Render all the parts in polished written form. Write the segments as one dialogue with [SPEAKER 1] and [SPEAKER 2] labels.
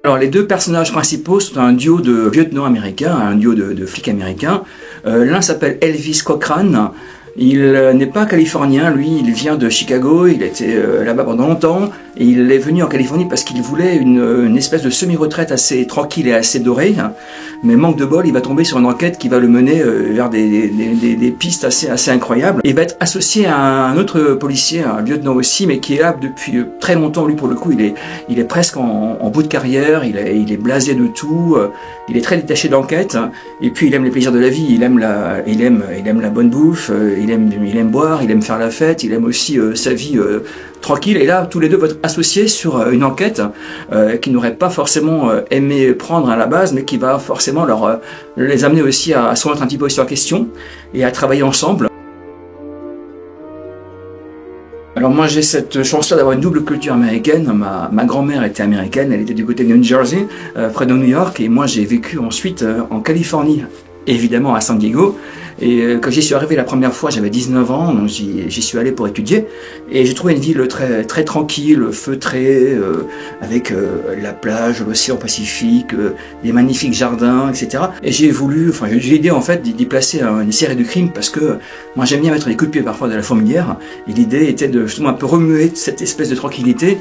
[SPEAKER 1] Alors les deux personnages principaux sont un duo de lieutenants américains, un duo de flics américains. L'un s'appelle Elvis Cochrane. Il n'est pas californien, lui, il vient de Chicago, il était là-bas pendant longtemps, et il est venu en Californie parce qu'il voulait une espèce de semi-retraite assez tranquille et assez dorée, hein. Mais manque de bol, il va tomber sur une enquête qui va le mener vers des pistes assez incroyables. Il va être associé à un autre policier, un lieutenant aussi, mais qui est là depuis très longtemps. Lui, pour le coup, il est presque en bout de carrière, il est blasé de tout, il est très détaché de l'enquête, hein. Et puis il aime les plaisirs de la vie, il aime la bonne bouffe, il aime boire, il aime faire la fête, il aime aussi sa vie tranquille. Et là, tous les deux vont être associés sur une enquête qu'ils n'auraient pas forcément aimé prendre à la base, mais qui va forcément les amener aussi à se remettre un petit peu sur la question et à travailler ensemble. Alors moi j'ai cette chance-là d'avoir une double culture américaine. Ma grand-mère était américaine, elle était du côté de New Jersey, près de New York, et moi j'ai vécu ensuite en Californie, évidemment à San Diego. Et quand j'y suis arrivé la première fois, j'avais 19 ans, donc j'y suis allé pour étudier. Et j'ai trouvé une ville très tranquille, feutrée, avec la plage, l'océan Pacifique, des magnifiques jardins, etc. Et j'ai eu l'idée en fait d'y placer une série de crimes, parce que moi j'aime bien mettre des coups de pied parfois de la fourmilière. Et l'idée était de justement un peu remuer cette espèce de tranquillité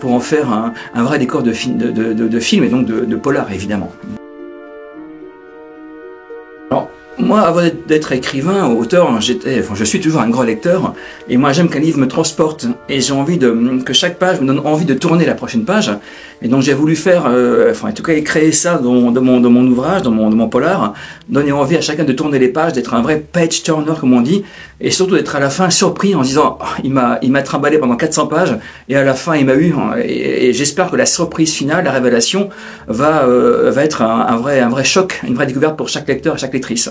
[SPEAKER 1] pour en faire un vrai décor de film et donc de polar évidemment. Moi, avant d'être écrivain, auteur, je suis toujours un grand lecteur, et moi j'aime qu'un livre me transporte, et j'ai envie que chaque page me donne envie de tourner la prochaine page, et donc j'ai voulu faire, en tout cas créer ça dans mon ouvrage, dans mon polar, donner envie à chacun de tourner les pages, d'être un vrai page turner comme on dit, et surtout d'être à la fin surpris en se disant, oh, il m'a trimballé pendant 400 pages, et à la fin il m'a eu, et j'espère que la surprise finale, la révélation, va être un vrai choc, une vraie découverte pour chaque lecteur et chaque lectrice.